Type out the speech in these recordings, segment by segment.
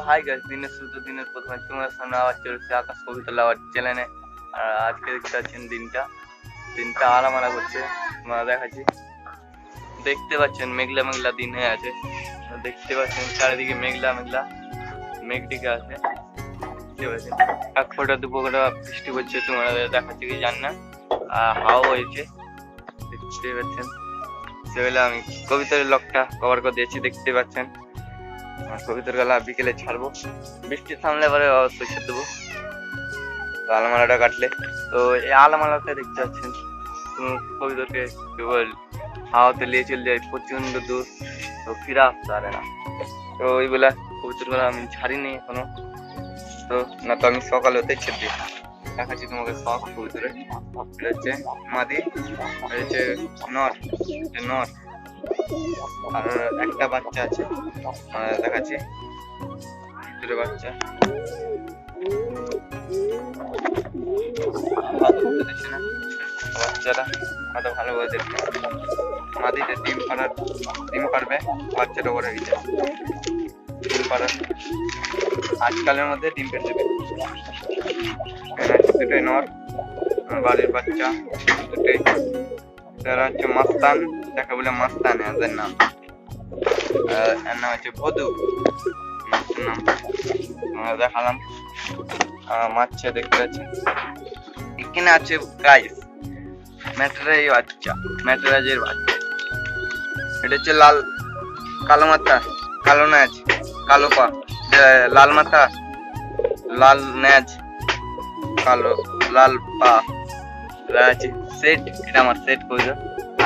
Hi guys, দিনের শুরুতে দিনের প্রথমে তোমার সামনে আবার চলছে আকাশ কবিতা লাওয়ার চ্যানেলে। আর আজকে দেখতে পাচ্ছেন দিনটা আলামালা করছে, তোমরা দেখাচ্ছি। দেখতে পাচ্ছেন মেঘলা মেঘলা দিন হয়ে আছে, দেখতে পাচ্ছেন চারিদিকে মেঘলা মেঘলা মেঘ ডেকে আছে। দেখতে পাচ্ছেন এক ফোঁটা দু ফোঁটা বৃষ্টি পড়ছে, তোমরা দেখাচ্ছি কি জানি না। আর হাওয়া হয়েছে, দেখতে পাচ্ছেন। সেবেলা আমি কবিতার লকটা কভার করে দিয়েছি, দেখতে পাচ্ছেন। কবিতার গলা বিকেলে ছাড়বো, বৃষ্টি থামলে পরে অবশ্যই ছেড়ে দেবো আলমালাটা কাটলে। তো এই আলমালাটা দেখতে পাচ্ছেন কবিতাকে কেবল হাওয়াতে নিয়ে চলে যায় প্রচন্ড দূর, তো ফিরে আসতে পারে না। তো ওইগুলা কবিতার গলা আমি ছাড়িনি এখনো, তো না তো আমি সকালে হতে ছেড়ে দিই। দেখাচ্ছি তোমাকে শখ কবিতারে। এটা হচ্ছে মাদি, এটা হচ্ছে নর, আর একটা বাচ্চা আছে, দেখাচ্ছি দুটো বাচ্চা। বাচ্চারা কত ভালো করে দেখবে, মাদিতে ডিম পারবে, বাচ্চাটা করে দিচ্ছে ডিম পাড়ার আজকালের মধ্যে ডিম পেড়ে দেবে। দুটোই নর, বাড়ির বাচ্চা দুটোই। তারা হচ্ছে মাস্তান, যাকে বলে মাস্তান এদের নাম। এর নাম হচ্ছে ভদু, নাম আমরা দেখালাম। মাছ দেখতে পাচ্ছি এখানে আছে গাইস ম্যাটরাজের বাচ্চা। এটা হচ্ছে লাল কালো মাথা, কালো ন্যাজ, কালো পা, লাল মাথা, লাল ন্যাজ, কালো লাল পা আছে সেট। এটা আমার সেট করে দাও।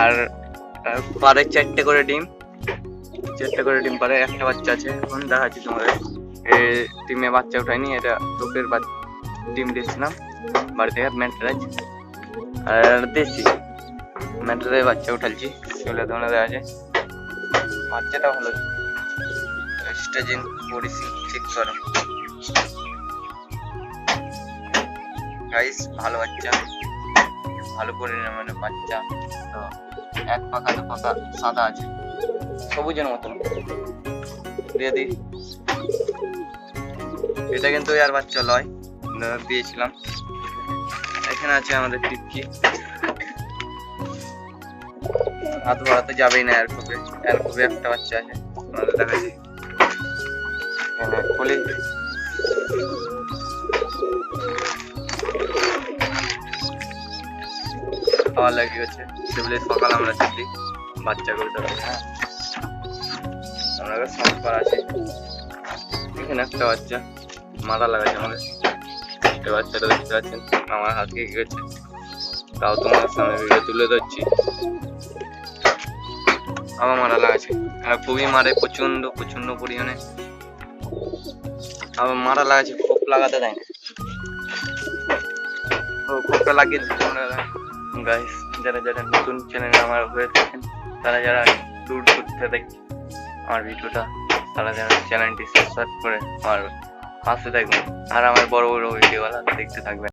আর পারে চারটে করে ডিম পারে। একটা বাচ্চা আছে, এখন দেখাচ্ছি তোমাদের। এই ডিমে বাচ্চা উঠায়নি, এটা লোকের ডিম দিয়েছিলাম বাড়ি থেকে। ম্যাটরাজ আর দেশি ম্যাটরাজের বাচ্চা উঠালছি, সেগুলো তোমরা দেখা যায়। বাচ্চাটা ভালো, স্টেজিন পরিসি ঠিক করো গাইস। ভালো বাচ্চা, ভালো পরিমাণে বাচ্চা। তো এক পাখা দু পাখা সাদা আছে, সবুজের মতন দিয়ে দিই। এটা কিন্তু আর বাচ্চা লয়, দিয়েছিলাম। এখানে আছে আমাদের টিপকি, হাত ভরাতে যাবেই না। এর খুবই একটা বাচ্চা আছে, আমাদের দেখাচ্ছি। খুলি খাওয়া লাগিয়ে গেছে, সেগুলি সকাল আমরা চাচ্ছি বাচ্চা করতে পারি। হ্যাঁ, আমরা সংস্কার আছে। এখানে একটা বাচ্চা মাথা লাগাচ্ছে আমাদের। এই বাচ্চাটা দেখতে পাচ্ছেন আমার হাতকে গেছে, তাও তোমার সামনে ভিডিও তুলে ধরছি। আবার মারা লাগাচ্ছে, খুবই মারে প্রচন্ড পরিমাণে। আবার মারা লাগাচ্ছে, খোপ লাগাতে দেয় না। খোপটা লাগিয়ে দিচ্ছে আমরা গাইস। যারা নতুন চ্যানেলে আমার হয়ে থাকেন, তারা যারা দূর করতে দেখে আমার ভিডিওটা, তারা যারা চ্যানেলটি সাবস্ক্রাইব করে আমার পাশে থাকবেন, আর আমার বড় ভিডিওগুলো দেখতে থাকবেন।